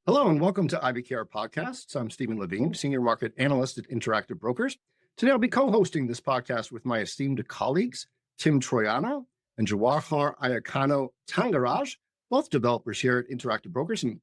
Hello and welcome to IBKR Podcasts. I'm Stephen Levine, Senior Market Analyst at Interactive Brokers. Today I'll be co-hosting this podcast with my esteemed colleagues, Tim Troiano and Jawahar Ayakano Tangaraj, both developers here at Interactive Brokers and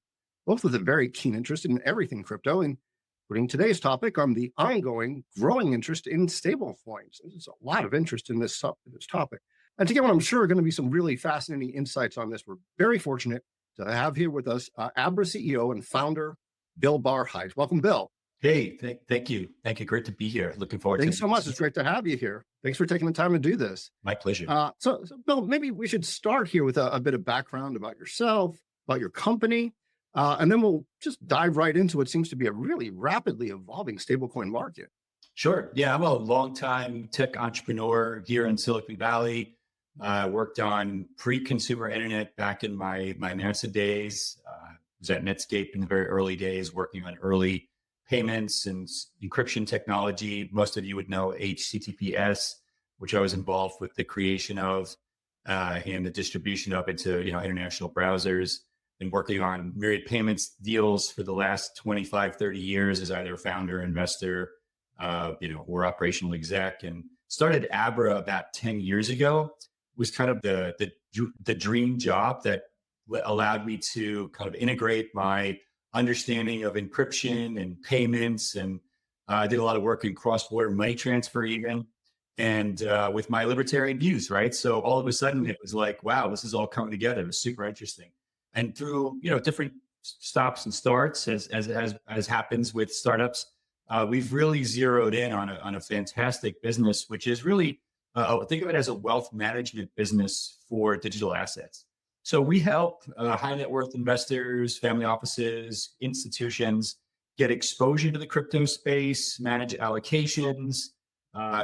both with a very keen interest in everything crypto, including today's topic on the ongoing growing interest in stablecoins. There's a lot of interest in this topic. And to get what I'm sure are going to be some really fascinating insights on this, we're very fortunate to have here with us Abra CEO and founder, Bill Barhydt. Welcome, Bill. Hey, thank you. Thank you. Great to be here. Looking forward to it. Thanks so much. It's great to have you here. Thanks for taking the time to do this. My pleasure. So, Bill, maybe we should start here with a bit of background about yourself, about your company, and then we'll just dive right into what seems to be a really rapidly evolving stablecoin market. Sure. Yeah, I'm a longtime tech entrepreneur here in Silicon Valley. I worked on pre-consumer internet back in my NASA days. Was at Netscape in the very early days, working on early payments and encryption technology. Most of you would know HTTPS, which I was involved with the creation of and the distribution of into international browsers. Been working on myriad payments deals for the last 25, 30 years as either founder, investor, or operational exec, and started Abra about 10 years ago. Was kind of the dream job that allowed me to kind of integrate my understanding of encryption and payments, and I did a lot of work in cross-border money transfer even, and with my libertarian views, right? So all of a sudden it was like, wow, this is all coming together. It was super interesting. And through different stops and starts, as happens with startups, we've really zeroed in on a fantastic business, which is really think of it as a wealth management business for digital assets. So we help high net worth investors, family offices, institutions get exposure to the crypto space, manage allocations,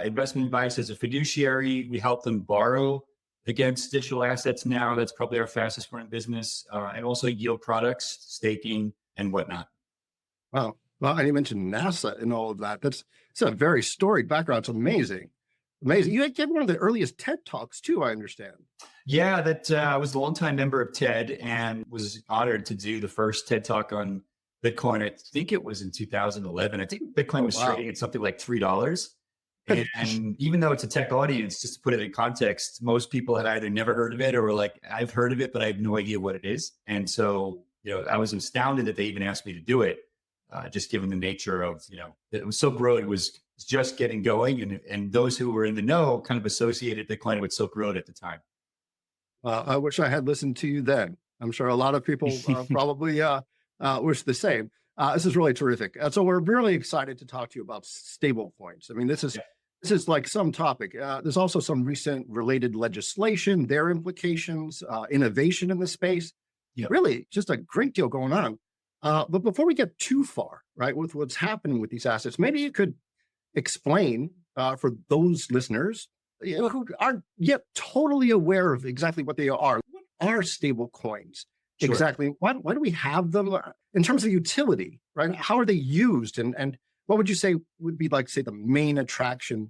investment advice as a fiduciary. We help them borrow against digital assets now. That's probably our fastest growing business, and also yield products, staking, and whatnot. Wow. Well, and you mentioned NASA and all of that. It's a very storied background. It's amazing. Amazing. You gave one of the earliest TED Talks too, I understand. Yeah, I was a longtime member of TED and was honored to do the first TED Talk on Bitcoin. I think it was in 2011. I think Bitcoin was trading at something like $3. And even though it's a tech audience, just to put it in context, most people had either never heard of it or were like, I've heard of it, but I have no idea what it is. And so, I was astounded that they even asked me to do it, just given the nature of, it was so growing. It was just getting going, and those who were in the know kind of associated Bitcoin with Silk Road at the time. I wish I had listened to you then. I'm sure a lot of people probably wish the same. This is really terrific. So we're really excited to talk to you about stablecoins. I mean, this is like some topic. There's also some recent related legislation, their implications, innovation in the space. Really, just a great deal going on. But before we get too far, right, with what's happening with these assets, maybe you could explain for those listeners who aren't yet totally aware of exactly what they are. What are stable coins? Sure. Exactly. Why do we have them in terms of utility, right? How are they used? And what would you say would be like, say, the main attraction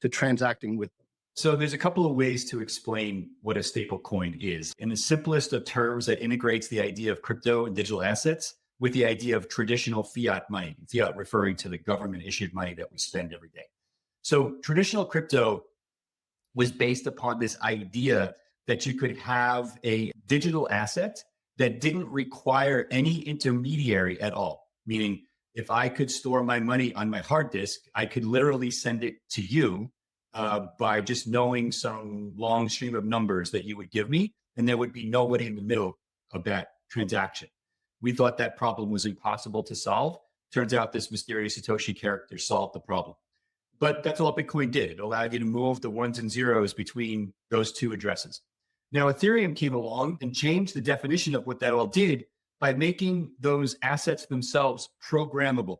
to transacting with them? So there's a couple of ways to explain what a stable coin is. In the simplest of terms, that integrates the idea of crypto and digital assets with the idea of traditional fiat money, fiat referring to the government issued money that we spend every day. So traditional crypto was based upon this idea that you could have a digital asset that didn't require any intermediary at all. Meaning, if I could store my money on my hard disk, I could literally send it to you by just knowing some long stream of numbers that you would give me, and there would be nobody in the middle of that transaction. We thought that problem was impossible to solve. Turns out this mysterious Satoshi character solved the problem. But that's all Bitcoin did. It allowed you to move the ones and zeros between those two addresses. Now, Ethereum came along and changed the definition of what that all did by making those assets themselves programmable,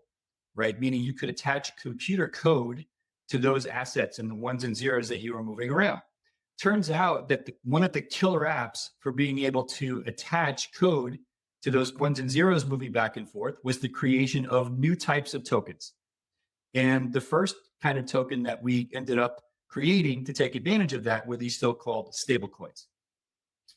right? Meaning you could attach computer code to those assets and the ones and zeros that you were moving around. Turns out that one of the killer apps for being able to attach code to those ones and zeros moving back and forth was the creation of new types of tokens. And the first kind of token that we ended up creating to take advantage of that were these so-called stablecoins.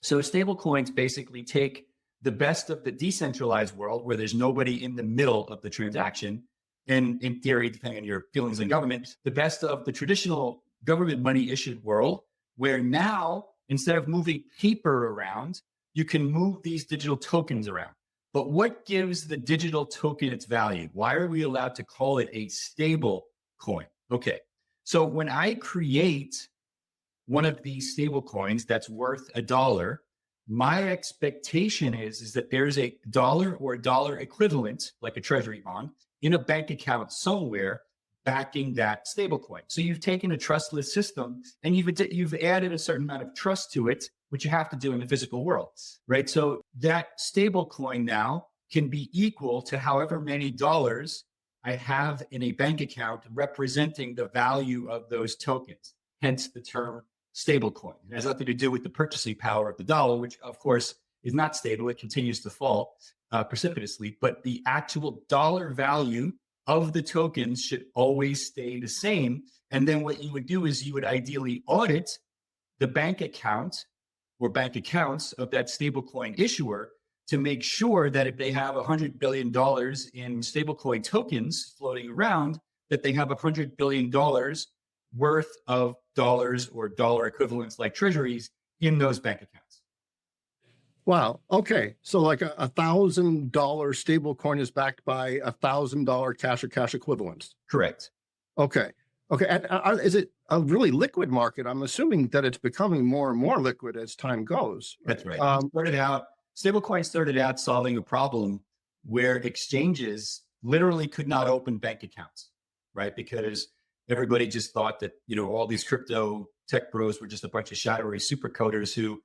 So stablecoins basically take the best of the decentralized world where there's nobody in the middle of the transaction. And in theory, depending on your feelings on government, the best of the traditional government money issued world, where now, instead of moving paper around, you can move these digital tokens around. But what gives the digital token its value? Why are we allowed to call it a stable coin? Okay, so when I create one of these stable coins that's worth $1, my expectation is that there's a dollar or dollar equivalent, like a treasury bond, in a bank account somewhere backing that stable coin. So you've taken a trustless system and you've added a certain amount of trust to it, which you have to do in the physical world, right? So that stable coin now can be equal to however many dollars I have in a bank account representing the value of those tokens, hence the term stablecoin. It has nothing to do with the purchasing power of the dollar, which of course is not stable. It continues to fall precipitously, but the actual dollar value of the tokens should always stay the same. And then what you would do is you would ideally audit the bank account or bank accounts of that stablecoin issuer to make sure that if they have $100 billion in stablecoin tokens floating around, that they have $100 billion worth of dollars or dollar equivalents like treasuries in those bank accounts. Wow. Okay. So like a $1,000 stable coin is backed by $1,000 cash or cash equivalents. Correct. Okay. Okay. And is it a really liquid market? I'm assuming that it's becoming more and more liquid as time goes. That's right. Stablecoins started out solving a problem where exchanges literally could not open bank accounts, right? Because everybody just thought that, all these crypto tech bros were just a bunch of shadowy supercoders who,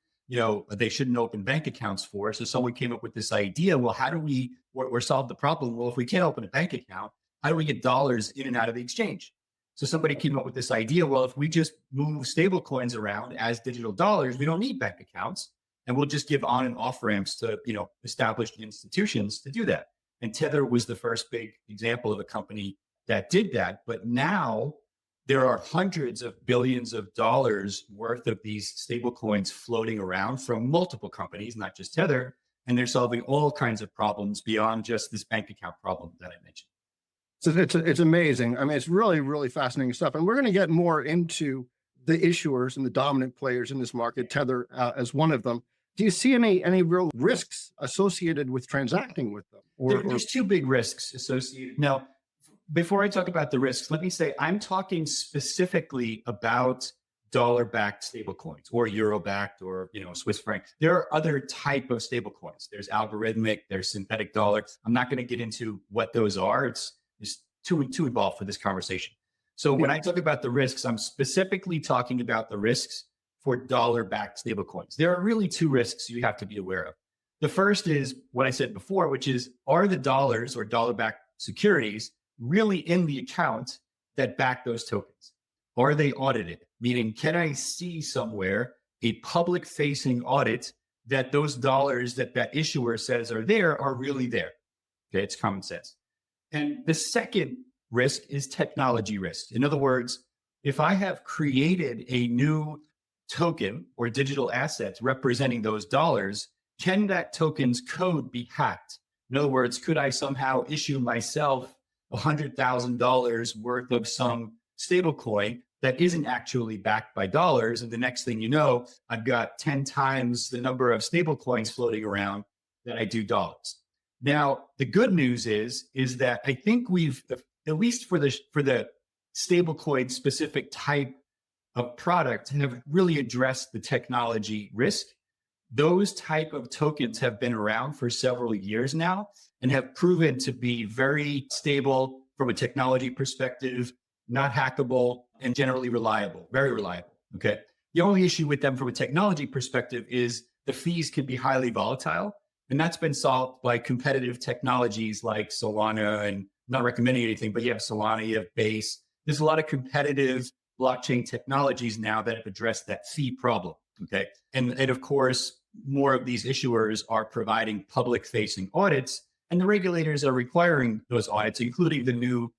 they shouldn't open bank accounts for. So someone came up with this idea. Well, how do we solve the problem? Well, if we can't open a bank account, how do we get dollars in and out of the exchange? So somebody came up with this idea. Well, if we just move stable coins around as digital dollars, we don't need bank accounts. And we'll just give on and off ramps to, established institutions to do that. And Tether was the first big example of a company that did that. But now there are hundreds of billions of dollars worth of these stable coins floating around from multiple companies, not just Tether. And they're solving all kinds of problems beyond just this bank account problem that I mentioned. So it's amazing. I mean, it's really, really fascinating stuff. And we're going to get more into the issuers and the dominant players in this market, Tether as one of them. Do you see any real risks associated with transacting with them? There's two big risks associated. Now, before I talk about the risks, let me say I'm talking specifically about dollar-backed stablecoins or euro-backed or Swiss franc. There are other type of stablecoins. There's algorithmic, there's synthetic dollar. I'm not going to get into what those are. It's too involved for this conversation. So when I talk about the risks, I'm specifically talking about the risks for dollar-backed stablecoins. There are really two risks you have to be aware of. The first is what I said before, which is, are the dollars or dollar-backed securities really in the account that back those tokens? Are they audited? Meaning, can I see somewhere a public-facing audit that those dollars that issuer says are there are really there? Okay, it's common sense. And the second risk is technology risk. In other words, if I have created a new token or digital assets representing those dollars, can that token's code be hacked? In other words, could I somehow issue myself $100,000 worth of some stable coin that isn't actually backed by dollars? And the next thing you know, I've got 10 times the number of stable coins floating around that I do dollars. Now, the good news is that I think we've, at least for the stablecoin specific type of product, have really addressed the technology risk. Those type of tokens have been around for several years now and have proven to be very stable from a technology perspective, not hackable, and generally reliable, very reliable. Okay. The only issue with them from a technology perspective is the fees can be highly volatile. And that's been solved by competitive technologies like Solana, and I'm not recommending anything, but you have Solana, you have Base. There's a lot of competitive blockchain technologies now that have addressed that fee problem. Okay. And of course, more of these issuers are providing public-facing audits, and the regulators are requiring those audits, including the new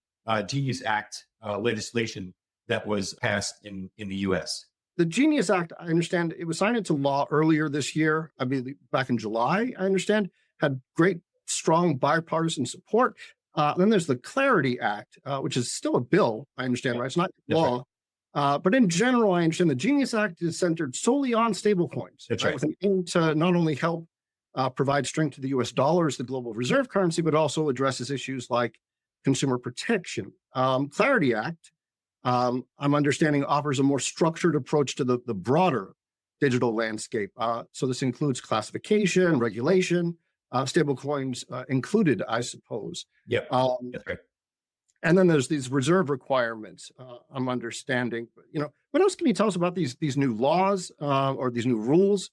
Genius Act legislation that was passed in the US. the Genius Act, I understand it was signed into law earlier this year. I mean, back in July, I understand, had great, strong bipartisan support. Then there's the Clarity Act, which is still a bill, I understand, right? It's not That's law. But in general, I understand the Genius Act is centered solely on stablecoins. That's right. With an aim to not only help provide strength to the US dollar as the global reserve currency, but also addresses issues like consumer protection. Clarity Act, I'm understanding, offers a more structured approach to the broader digital landscape. So this includes classification, regulation, stablecoins included, I suppose. Yep. That's right. And then there's these reserve requirements. I'm understanding. What else can you tell us about these new laws or these new rules?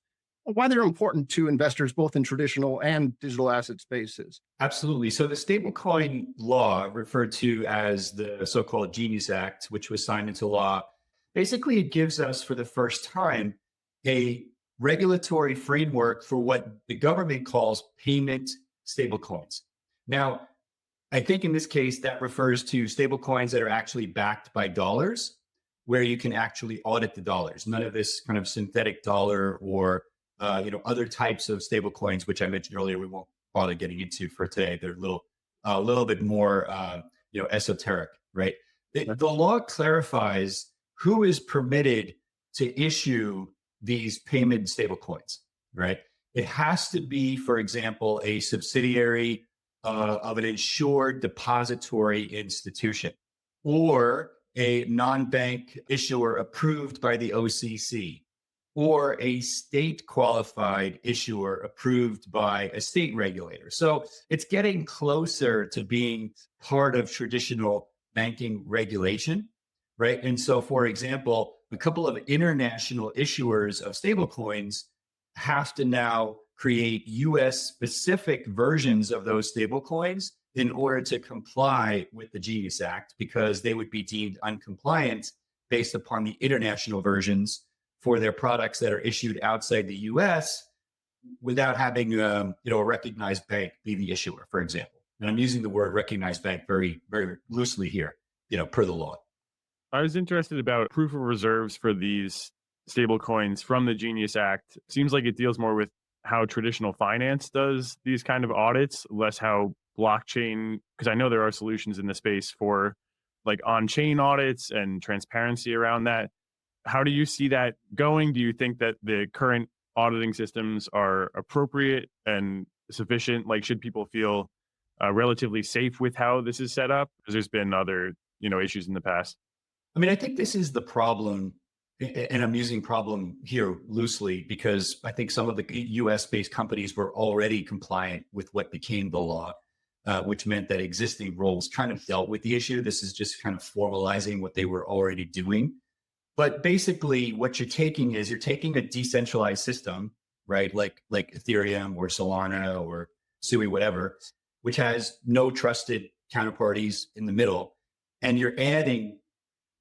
Why they're important to investors both in traditional and digital asset spaces? Absolutely. So the stablecoin law, referred to as the so-called Genius Act, which was signed into law, basically it gives us for the first time a regulatory framework for what the government calls payment stablecoins. Now, I think in this case that refers to stablecoins that are actually backed by dollars, where you can actually audit the dollars. None of this kind of synthetic dollar or other types of stable coins, which I mentioned earlier, we won't bother getting into for today. They're a little bit more, esoteric, right? The law clarifies who is permitted to issue these payment stable coins, right? It has to be, for example, a subsidiary of an insured depository institution or a non-bank issuer approved by the OCC, or a state qualified issuer approved by a state regulator. So it's getting closer to being part of traditional banking regulation, right? And so, for example, a couple of international issuers of stablecoins have to now create US specific versions of those stablecoins in order to comply with the Genius Act, because they would be deemed uncompliant based upon the international versions for their products that are issued outside the US without having a recognized bank be the issuer, for example. And I'm using the word recognized bank very, very loosely here, per the law. I was interested about proof of reserves for these stable coins from the Genius Act. Seems like it deals more with how traditional finance does these kind of audits, less how blockchain, because I know there are solutions in the space for like on-chain audits and transparency around that. How do you see that going? Do you think that the current auditing systems are appropriate and sufficient? Like, should people feel relatively safe with how this is set up? Because there's been other, issues in the past. I mean, I think this is the problem, and I'm using problem here loosely because I think some of the US-based companies were already compliant with what became the law, which meant that existing rules kind of dealt with the issue. This is just kind of formalizing what they were already doing. But basically, what you're taking a decentralized system, right? Like Ethereum or Solana or Sui, whatever, which has no trusted counterparties in the middle. And you're adding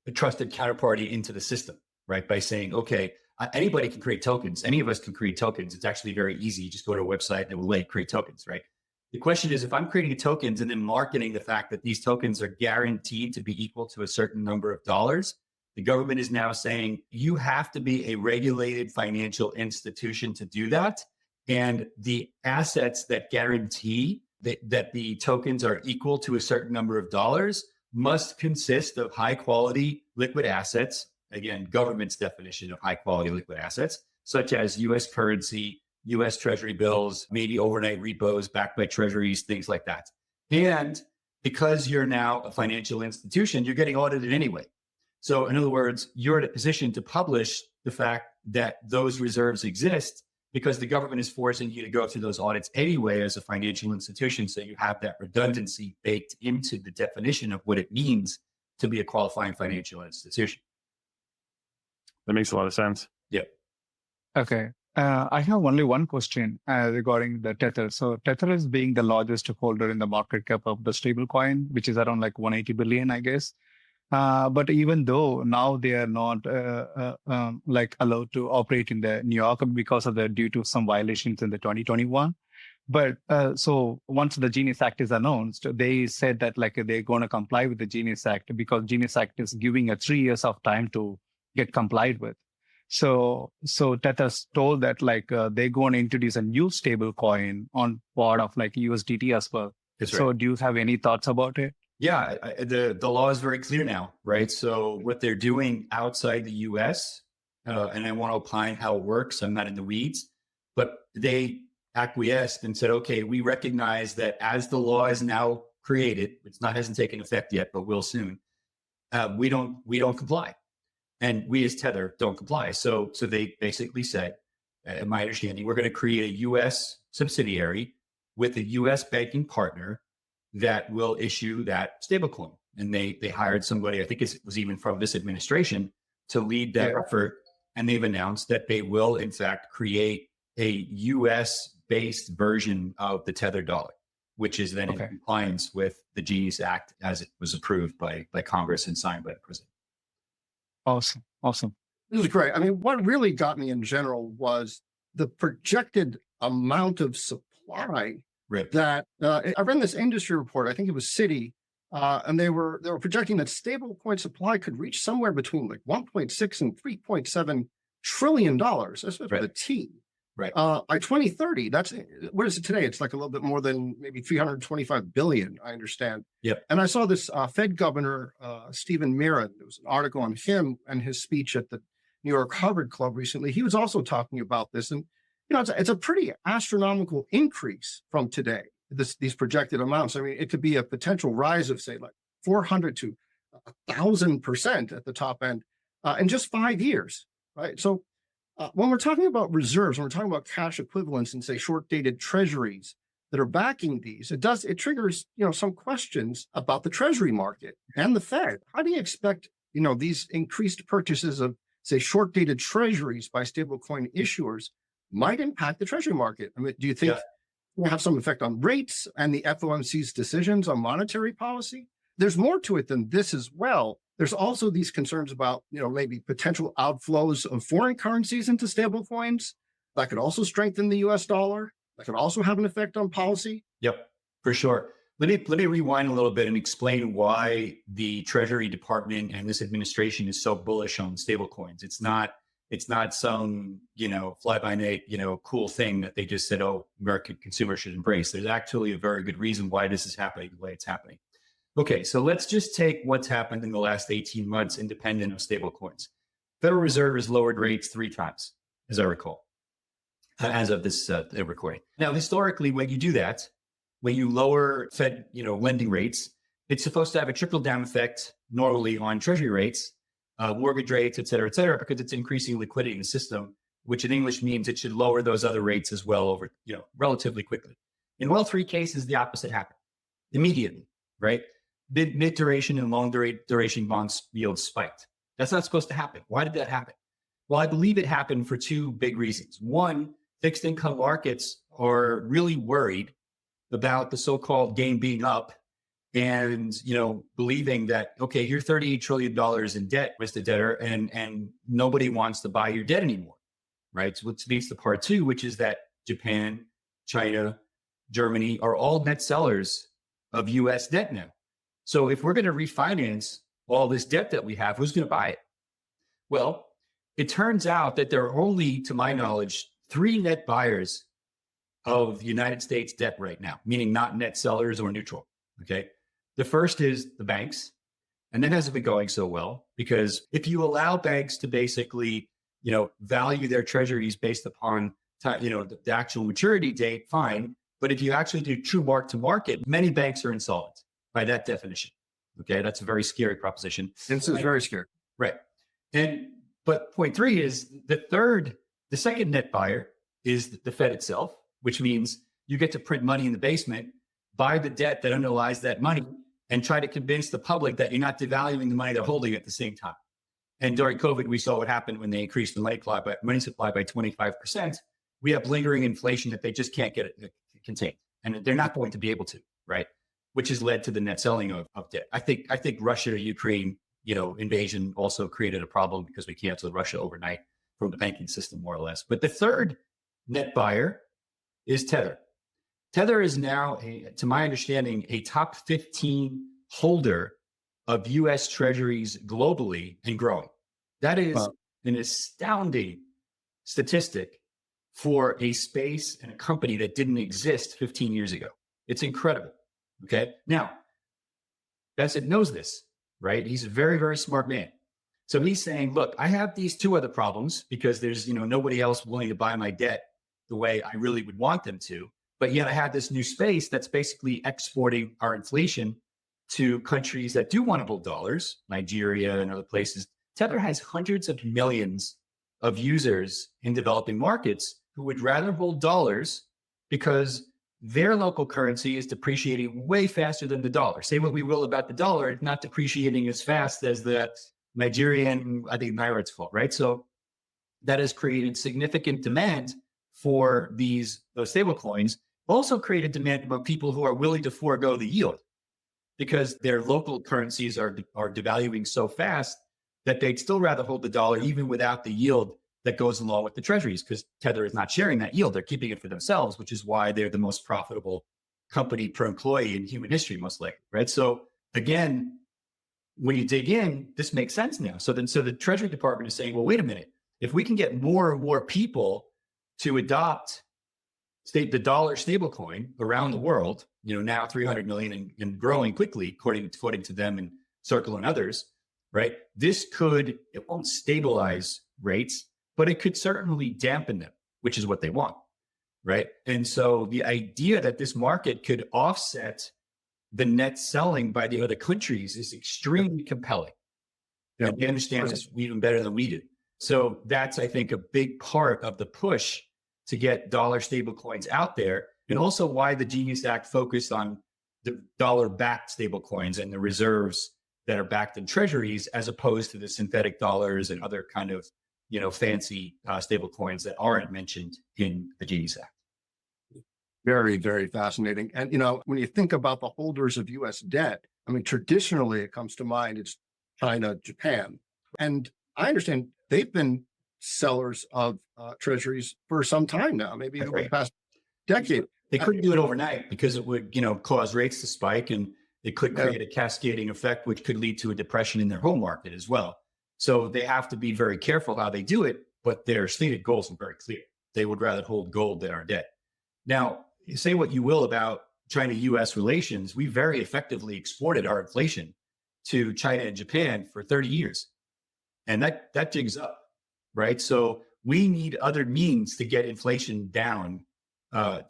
a trusted counterparty into the system, right? By saying, okay, anybody can create tokens. Any of us can create tokens. It's actually very easy. You just go to a website and it will create tokens, right? The question is, if I'm creating tokens and then marketing the fact that these tokens are guaranteed to be equal to a certain number of dollars, the government is now saying you have to be a regulated financial institution to do that. And the assets that guarantee that the tokens are equal to a certain number of dollars must consist of high quality liquid assets. Again, government's definition of high quality liquid assets, such as US currency, US treasury bills, maybe overnight repos backed by treasuries, things like that. And because you're now a financial institution, you're getting audited anyway. So in other words, you're in a position to publish the fact that those reserves exist because the government is forcing you to go through those audits anyway as a financial institution. So you have that redundancy baked into the definition of what it means to be a qualifying financial institution. That makes a lot of sense. Yep. Okay. I have only one question regarding the Tether. So Tether is being the largest holder in the market cap of the stablecoin, which is around like 180 billion, I guess. But even though now they are not allowed to operate in the New York because of due to some violations in the 2021. But so once the Genius Act is announced, they said that they're going to comply with the Genius Act because Genius Act is giving a 3 years of time to get complied with. So Tether's told that like they're going to introduce a new stable coin on board of like USDT as well. That's So right. do you have any thoughts about it? Yeah, the law is very clear now, right? So what they're doing outside the U.S., and I want to opine how it works. I'm not in the weeds, but they acquiesced and said, okay, we recognize that as the law is now created, hasn't taken effect yet, but will soon. We don't comply, and we as Tether don't comply. So they basically said, in my understanding, we're going to create a U.S. subsidiary with a U.S. banking partner that will issue that stablecoin. And they hired somebody, I think it was even from this administration, to lead that effort. And they've announced that they will, in fact, create a U.S. based version of the Tether dollar, which is then in compliance with the Genius Act as it was approved by Congress and signed by the president. Awesome. This is great. I mean, what really got me in general was the projected amount of supply that I read this industry report. I think it was Citi, and they were projecting that stablecoin supply could reach somewhere between like 1.6 and 3.7 trillion dollars. That's with a T. Right. By 2030, that's what is it today? It's like a little bit more than maybe 325 billion, I understand. Yep. And I saw this Fed governor, Stephen Mirren. There was an article on him and his speech at the New York Harvard Club recently. He was also talking about this. And, you know, it's a pretty astronomical increase from today, these projected amounts. I mean, it could be a potential rise of, say, like 400 to 1,000% at the top end in just 5 years, right? So, when we're talking about reserves, when we're talking about cash equivalents and say short-dated treasuries that are backing these, it triggers, you know, some questions about the treasury market and the Fed. How do you expect, you know, these increased purchases of say short-dated treasuries by stablecoin issuers might impact the treasury market? I mean, do you think it will have some effect on rates and the FOMC's decisions on monetary policy? There's more to it than this as well. There's also these concerns about, you know, maybe potential outflows of foreign currencies into stablecoins that could also strengthen the US dollar, that could also have an effect on policy. Yep, for sure. Let me rewind a little bit and explain why the Treasury Department and this administration is so bullish on stablecoins. It's not some, you know, fly by night, you know, cool thing that they just said, oh, American consumers should embrace. There's actually a very good reason why this is happening the way it's happening. Okay, so let's just take what's happened in the last 18 months independent of stablecoins. Federal Reserve has lowered rates 3 times, as I recall, as of this recording. Now, historically, when you do that, when you lower Fed, you know, lending rates, it's supposed to have a trickle-down effect normally on treasury rates, mortgage rates, et cetera, because it's increasing liquidity in the system, which in English means it should lower those other rates as well over, you know, relatively quickly. In all 3 cases, the opposite happened immediately, right? Mid duration and long duration bonds yields spiked. That's not supposed to happen. Why did that happen? Well, I believe it happened for 2 big reasons. One, fixed income markets are really worried about the so-called game being up and, you know, believing that, okay, you're $38 trillion in debt, Mr. Debtor, and nobody wants to buy your debt anymore, right? So which leads to part 2, which is that Japan, China, Germany are all net sellers of U.S. debt now. So if we're going to refinance all this debt that we have, who's going to buy it? Well, it turns out that there are only, to my knowledge, 3 net buyers of United States debt right now, meaning not net sellers or neutral. Okay. The first is the banks. And that hasn't been going so well because if you allow banks to basically, you know, value their treasuries based upon time, you know, the actual maturity date, fine. But if you actually do true mark to market, many banks are insolvent. By that definition. Okay, that's a very scary proposition. This is very scary. Right. But point 3 is the second net buyer is the Fed itself, which means you get to print money in the basement, buy the debt that underlies that money, and try to convince the public that you're not devaluing the money they're holding at the same time. And during COVID, we saw what happened when they increased the money supply by 25%. We have lingering inflation that they just can't get it contained. And they're not going to be able to, right? Which has led to the net selling of debt. I think Russia-Ukraine, you know, invasion also created a problem because we canceled Russia overnight from the banking system, more or less. But the third net buyer is Tether. Tether is now, to my understanding, a top 15 holder of U.S. treasuries globally and growing. That is an astounding statistic for a space and a company that didn't exist 15 years ago. It's incredible. Okay. Now, Bassett knows this, right? He's a very, very smart man. So he's saying, look, I have these two other problems because there's, nobody else willing to buy my debt the way I really would want them to. But yet I have this new space that's basically exporting our inflation to countries that do want to hold dollars, Nigeria and other places. Tether has hundreds of millions of users in developing markets who would rather hold dollars because their local currency is depreciating way faster than the dollar. Say what we will about the dollar, it's not depreciating as fast as the Nigerian, I think Naira's fault, right? So that has created significant demand for those stable coins, also created demand among people who are willing to forego the yield because their local currencies are devaluing so fast that they'd still rather hold the dollar even without the yield that goes along with the treasuries, because Tether is not sharing that yield. They're keeping it for themselves, which is why they're the most profitable company per employee in human history, most likely, right? So again, when you dig in, this makes sense now. So the Treasury Department is saying, well, wait a minute. If we can get more and more people to adopt the dollar stablecoin around the world, now 300 million and growing quickly, according to them and Circle and others, right? It won't stabilize rates, but it could certainly dampen them, which is what they want, right? And so the idea that this market could offset the net selling by the other countries is extremely compelling. Yeah. And they understand this even better than we do. So that's, I think, a big part of the push to get dollar stable coins out there, and also why the Genius Act focused on the dollar-backed stable coins and the reserves that are backed in treasuries, as opposed to the synthetic dollars and other kind of fancy stable coins that aren't mentioned in the Genius Act. Very, very fascinating. And, when you think about the holders of US debt, I mean, traditionally it comes to mind, it's China, Japan. And I understand they've been sellers of treasuries for some time now, maybe over the past decade. They couldn't do it overnight because it would, cause rates to spike, and it could create a cascading effect, which could lead to a depression in their home market as well. So they have to be very careful how they do it, but their stated goals are very clear. They would rather hold gold than our debt. Now, you say what you will about China-US relations, we very effectively exported our inflation to China and Japan for 30 years. And that jigs up, right? So we need other means to get inflation down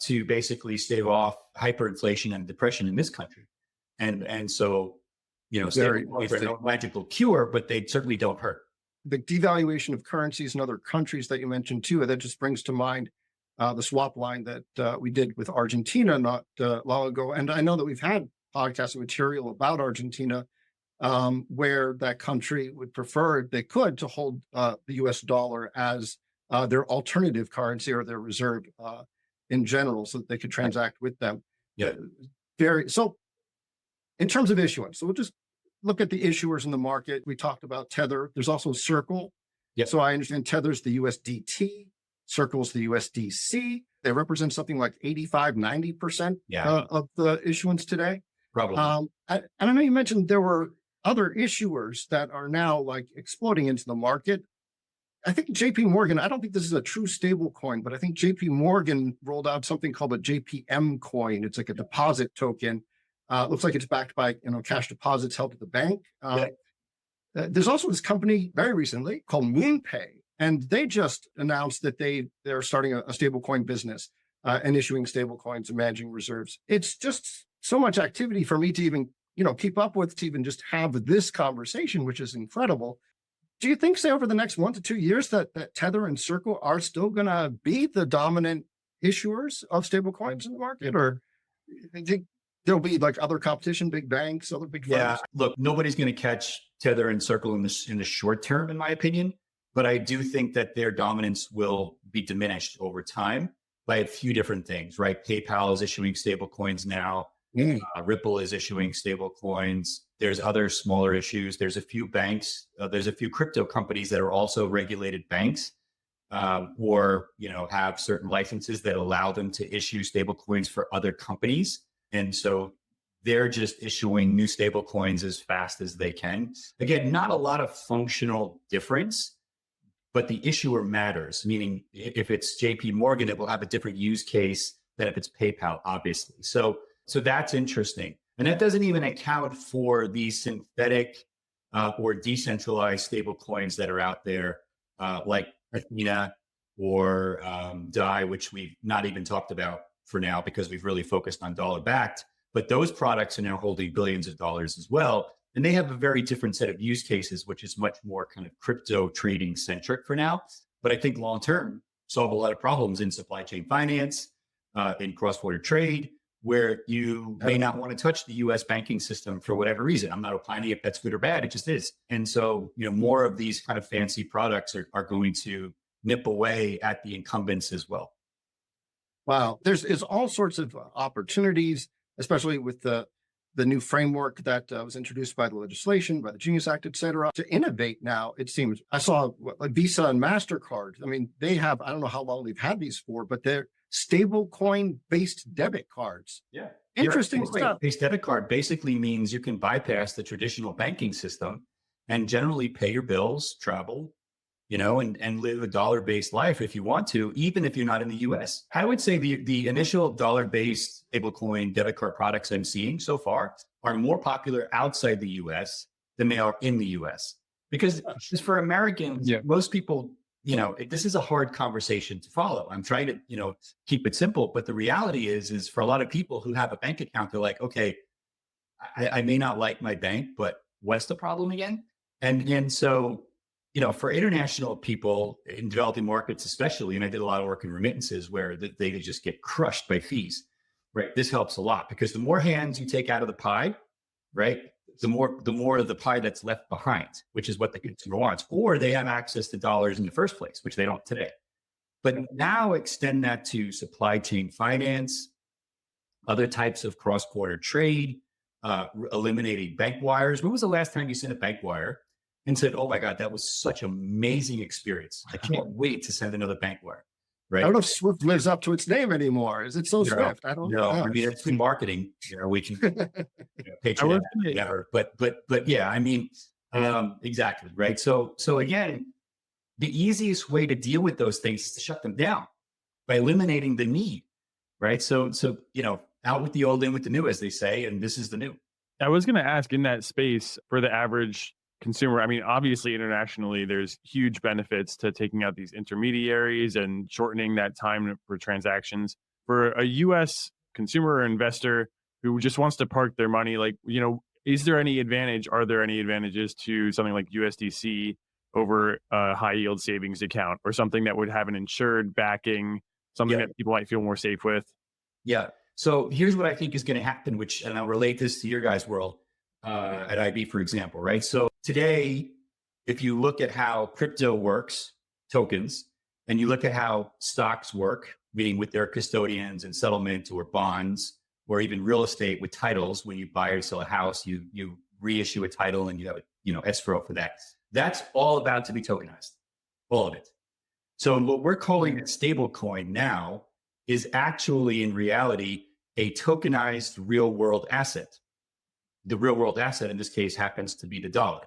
to basically stave off hyperinflation and depression in this country. And so, stablecoins are no magical cure, but they certainly don't hurt. The devaluation of currencies in other countries that you mentioned too, that just brings to mind the swap line that we did with Argentina not long ago. And I know that we've had podcast material about Argentina, where that country would prefer, if they could, to hold the US dollar as their alternative currency or their reserve in general, so that they could transact with them. Yeah. So in terms of issuance, so we'll just look at the issuers in the market. We talked about Tether. There's also Circle. Yep. So I understand Tether's the USDT, Circle's the USDC. They represent something like 85, 90% of the issuance today. Probably. And I know you mentioned there were other issuers that are now like exploding into the market. I think JP Morgan, I don't think this is a true stable coin, but I think JP Morgan rolled out something called a JPM coin. It's like a deposit token. Looks like it's backed by cash deposits held at the bank. There's also this company very recently called MoonPay, and they just announced that they're starting a stablecoin business and issuing stablecoins and managing reserves. It's just so much activity for me to even keep up with, to even just have this conversation, which is incredible. Do you think, say, over the next 1 to 2 years that Tether and Circle are still going to be the dominant issuers of stablecoins in the market, or do you think there'll be like other competition, big banks, other big firms? Yeah, look, nobody's going to catch Tether and Circle in the short term, in my opinion. But I do think that their dominance will be diminished over time by a few different things, right? PayPal is issuing stable coins now. Ripple is issuing stable coins. There's other smaller issues. There's a few banks. There's a few crypto companies that are also regulated banks, or have certain licenses that allow them to issue stable coins for other companies. And so they're just issuing new stable coins as fast as they can. Again, not a lot of functional difference, but the issuer matters, meaning if it's JP Morgan, it will have a different use case than if it's PayPal, obviously. So that's interesting. And that doesn't even account for the synthetic or decentralized stable coins that are out there, like Athena or DAI, which we've not even talked about for now because we've really focused on dollar backed. But those products are now holding billions of dollars as well. And they have a very different set of use cases, which is much more kind of crypto trading centric for now. But I think long term solve a lot of problems in supply chain finance, in cross-border trade, where you may not want to touch the US banking system for whatever reason. I'm not opining if that's good or bad, it just is. And so, more of these kind of fancy products are going to nip away at the incumbents as well. Wow. There's all sorts of opportunities, especially with the new framework that was introduced by the legislation, by the Genius Act, et cetera, to innovate now. It seems I saw like Visa and MasterCard. I mean, they have, I don't know how long they've had these for, but they're stable coin based debit cards. Yeah. Interesting stuff. Based debit card basically means you can bypass the traditional banking system and generally pay your bills, travel, and live a dollar-based life if you want to, even if you're not in the US. I would say the initial dollar-based stablecoin debit card products I'm seeing so far are more popular outside the US than they are in the US. Because for Americans, most people, this is a hard conversation to follow. I'm trying to, keep it simple. But the reality is for a lot of people who have a bank account, they're like, okay, I may not like my bank, but what's the problem again? And so, for international people in developing markets, especially, and I did a lot of work in remittances where they just get crushed by fees, right? This helps a lot because the more hands you take out of the pie, right? The more of the pie that's left behind, which is what the consumer wants, or they have access to dollars in the first place, which they don't today. But now extend that to supply chain finance, other types of cross-border trade, eliminating bank wires. When was the last time you sent a bank wire and said, oh my God, that was such an amazing experience. I can't wait to send another bank wire, right? I don't know if Swift lives up to its name anymore. Is it so Swift? I don't know. I mean, it's been marketing. We can patron whatever. But yeah, I mean, exactly, right? So again, the easiest way to deal with those things is to shut them down by eliminating the need, right? So out with the old, in with the new, as they say, and this is the new. I was going to ask, in that space for the average consumer, I mean, obviously internationally, there's huge benefits to taking out these intermediaries and shortening that time for transactions. For a US consumer or investor who just wants to park their money, like, is there any advantage? Are there any advantages to something like USDC over a high yield savings account or something that would have an insured backing, something that people might feel more safe with? Yeah. So here's what I think is going to happen, and I'll relate this to your guys' world at IB, for example, right? So today, if you look at how crypto works, tokens, and you look at how stocks work, meaning with their custodians and settlement or bonds, or even real estate with titles, when you buy or sell a house, you reissue a title and you have escrow for that. That's all about to be tokenized, all of it. So what we're calling a stable coin now is actually in reality a tokenized real world asset. The real world asset in this case happens to be the dollar.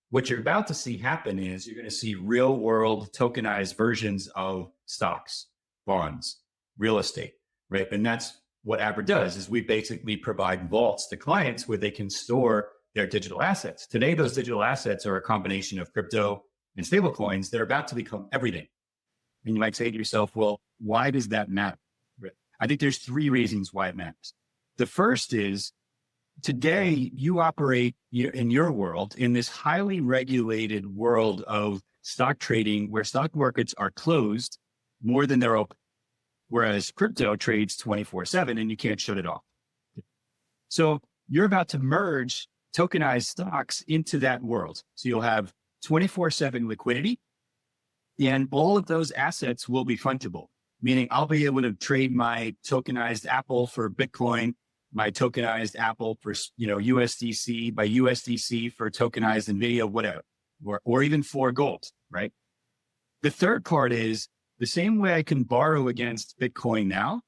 What you're about to see happen is you're going to see real world tokenized versions of stocks, bonds, real estate, right? And that's what Abra does, is we basically provide vaults to clients where they can store their digital assets. Today, those digital assets are a combination of crypto and stable coins that are about to become everything. And you might say to yourself, well, why does that matter? I think there's three reasons why it matters. The first is today you operate in your world in this highly regulated world of stock trading where stock markets are closed more than they're open, whereas crypto trades 24/7 and you can't shut it off. So you're about to merge tokenized stocks into that world. So you'll have 24/7 liquidity and all of those assets will be fungible, meaning I'll be able to trade my tokenized Apple for Bitcoin, my tokenized Apple for, USDC, my USDC for tokenized NVIDIA, whatever, or even for gold, right? The third part is the same way I can borrow against Bitcoin now,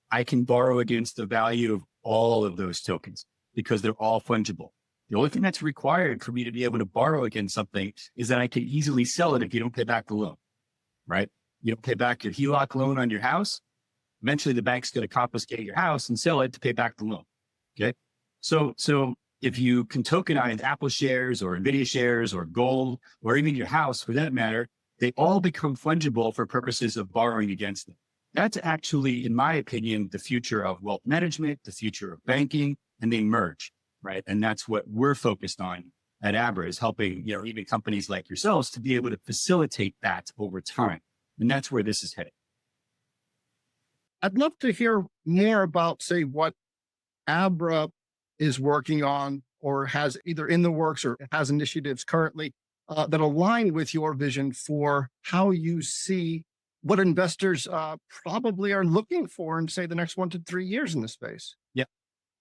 I can borrow against the value of all of those tokens because they're all fungible. The only thing that's required for me to be able to borrow against something is that I can easily sell it if you don't pay back the loan, right? You don't pay back your HELOC loan on your house. Eventually the bank's going to confiscate your house and sell it to pay back the loan. Okay. So if you can tokenize Apple shares or NVIDIA shares or gold, or even your house for that matter, they all become fungible for purposes of borrowing against them. That's actually, in my opinion, the future of wealth management, the future of banking, and they merge, right? And that's what we're focused on at Abra, is helping, even companies like yourselves to be able to facilitate that over time. And that's where this is headed. I'd love to hear more about, say, what Abra is working on or has either in the works or has initiatives currently that align with your vision for how you see what investors probably are looking for in, say, the next 1 to 3 years in this space. Yeah.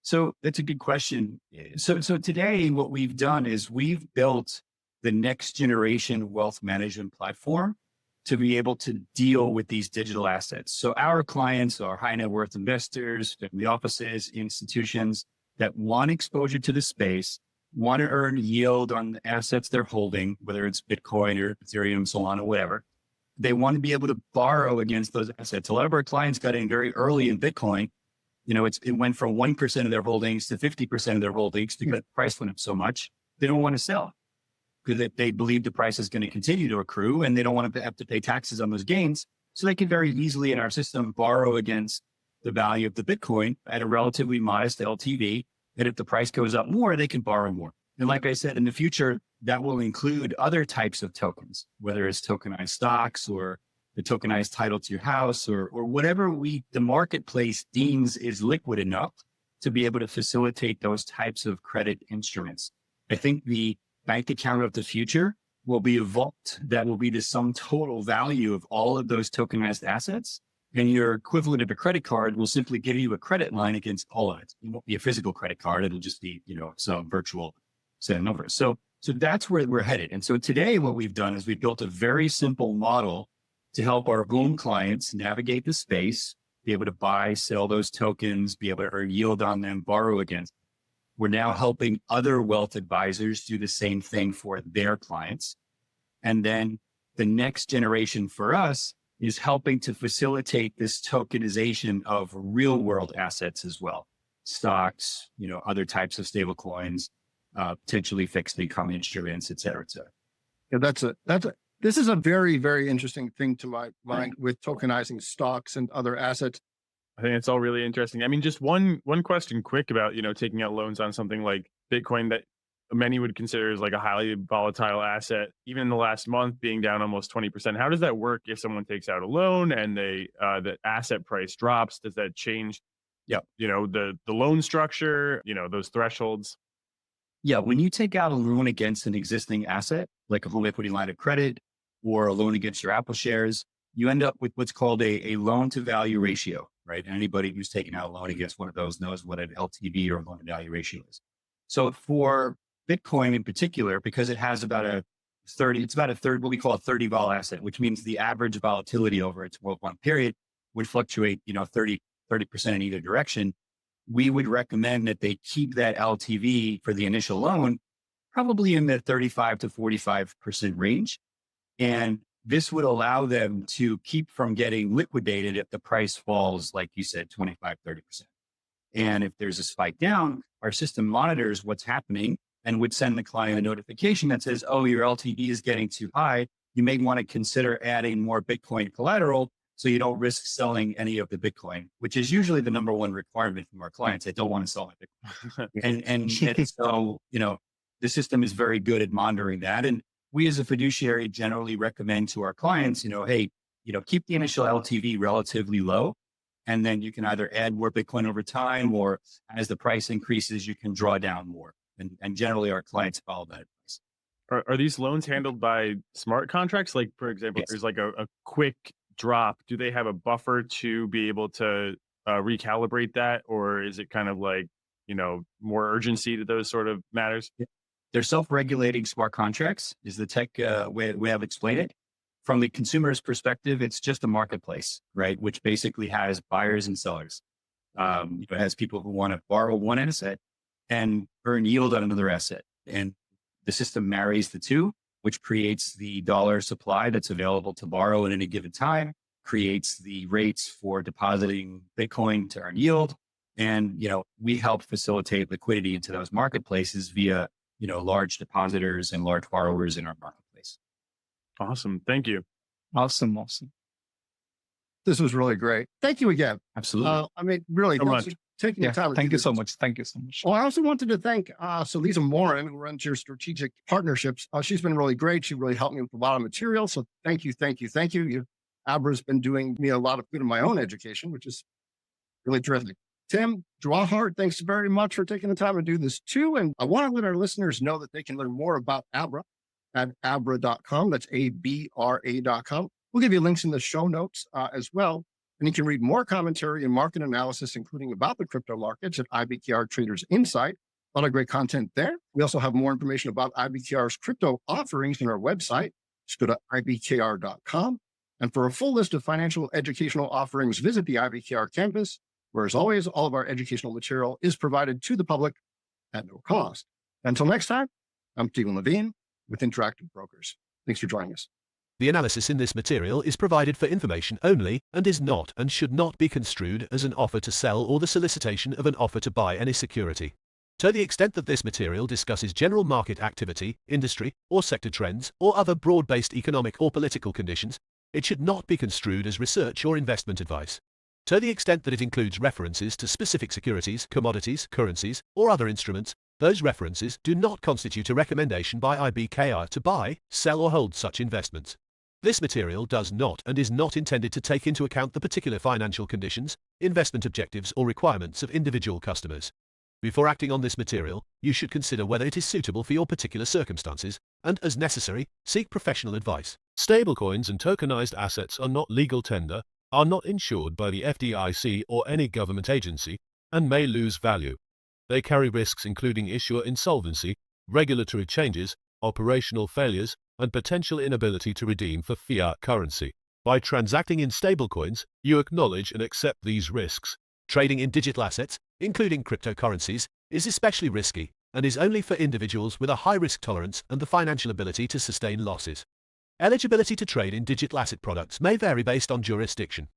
So that's a good question. So today what we've done is we've built the next generation wealth management platform to be able to deal with these digital assets. So our clients are high net worth investors, family offices, institutions that want exposure to the space, want to earn yield on the assets they're holding, whether it's Bitcoin or Ethereum, Solana, whatever. They want to be able to borrow against those assets. A lot of our clients got in very early in Bitcoin. It went from 1% of their holdings to 50% of their holdings because the price went up so much. They don't want to sell because they believe the price is going to continue to accrue and they don't want to have to pay taxes on those gains. So they can very easily in our system borrow against the value of the Bitcoin at a relatively modest LTV. And if the price goes up more, they can borrow more. And like I said, in the future, that will include other types of tokens, whether it's tokenized stocks or the tokenized title to your house or whatever the marketplace deems is liquid enough to be able to facilitate those types of credit instruments. I think the bank account of the future will be a vault that will be the sum total value of all of those tokenized assets. And your equivalent of a credit card will simply give you a credit line against all of it. It won't be a physical credit card. It'll just be, some virtual set of numbers. So that's where we're headed. And so today what we've done is we've built a very simple model to help our home clients navigate the space, be able to buy, sell those tokens, be able to earn yield on them, borrow against. We're now helping other wealth advisors do the same thing for their clients. And then the next generation for us is helping to facilitate this tokenization of real world assets as well. Stocks, other types of stable coins, potentially fixed income instruments, et cetera, et cetera. Yeah, this is a very, very interesting thing to my mind with tokenizing stocks and other assets. I think it's all really interesting. I mean, just one question quick about, taking out loans on something like Bitcoin that many would consider as like a highly volatile asset, even in the last month being down almost 20%. How does that work if someone takes out a loan and the asset price drops? Does that change, the loan structure, those thresholds? Yeah, when you take out a loan against an existing asset, like a home equity line of credit or a loan against your Apple shares, you end up with what's called a loan to value ratio, right? And anybody who's taken out a loan against one of those knows what an LTV or loan to value ratio is. So for Bitcoin in particular, because it has about a third, what we call a 30 vol asset, which means the average volatility over its 12-month period would fluctuate, 30% in either direction. We would recommend that they keep that LTV for the initial loan probably in the 35 to 45% range. And this would allow them to keep from getting liquidated if the price falls, like you said, 25, 30%. And if there's a spike down, our system monitors what's happening and would send the client a notification that says, oh, your LTV is getting too high. You may want to consider adding more Bitcoin collateral so you don't risk selling any of the Bitcoin, which is usually the number one requirement from our clients. They don't want to sell my Bitcoin. and so, the system is very good at monitoring that. And we as a fiduciary generally recommend to our clients, hey, keep the initial LTV relatively low. And then you can either add more Bitcoin over time, or as the price increases, you can draw down more. And generally our clients follow that advice. Are these loans handled by smart contracts? Like, for example, Yes. There's like a quick drop. Do they have a buffer to be able to recalibrate that? Or is it kind of like, more urgency to those sort of matters? Yeah. They're self-regulating smart contracts is the tech way I've explained it. From the consumer's perspective, it's just a marketplace, right? Which basically has buyers and sellers. It has people who want to borrow one asset and earn yield on another asset. And the system marries the two, which creates the dollar supply that's available to borrow at any given time, creates the rates for depositing Bitcoin to earn yield. And, we help facilitate liquidity into those marketplaces via, large depositors and large borrowers in our marketplace. Awesome. Thank you. Awesome. This was really great. Thank you again. Absolutely. Really, So thanks much. for taking the time. to Thank do you so this. much. Thank you so much. Well, I also wanted to thank Lisa Morin, who runs your strategic partnerships. She's been really great. She really helped me with a lot of material. So thank you. Abra's been doing me a lot of good in my own education, which is really terrific. Tim Drawhart, thanks very much for taking the time to do this too. And I want to let our listeners know that they can learn more about Abra at abra.com. That's ABRA.com. We'll give you links in the show notes as well. And you can read more commentary and market analysis, including about the crypto markets at IBKR Traders Insight. A lot of great content there. We also have more information about IBKR's crypto offerings on our website. Just go to IBKR.com. And for a full list of financial educational offerings, visit the IBKR campus, where, as always, all of our educational material is provided to the public at no cost. Until next time, I'm Stephen Levine with Interactive Brokers. Thanks for joining us. The analysis in this material is provided for information only and is not and should not be construed as an offer to sell or the solicitation of an offer to buy any security. To the extent that this material discusses general market activity, industry, or sector trends, or other broad-based economic or political conditions, it should not be construed as research or investment advice. To the extent that it includes references to specific securities, commodities, currencies, or other instruments, those references do not constitute a recommendation by IBKR to buy, sell, or hold such investments. This material does not and is not intended to take into account the particular financial conditions, investment objectives, or requirements of individual customers. Before acting on this material, you should consider whether it is suitable for your particular circumstances, and, as necessary, seek professional advice. Stablecoins and tokenized assets are not legal tender, are not insured by the FDIC or any government agency, and may lose value. They carry risks including issuer insolvency, regulatory changes, operational failures, and potential inability to redeem for fiat currency. By transacting in stablecoins, you acknowledge and accept these risks. Trading in digital assets, including cryptocurrencies, is especially risky and is only for individuals with a high risk tolerance and the financial ability to sustain losses. Eligibility to trade in digital asset products may vary based on jurisdiction.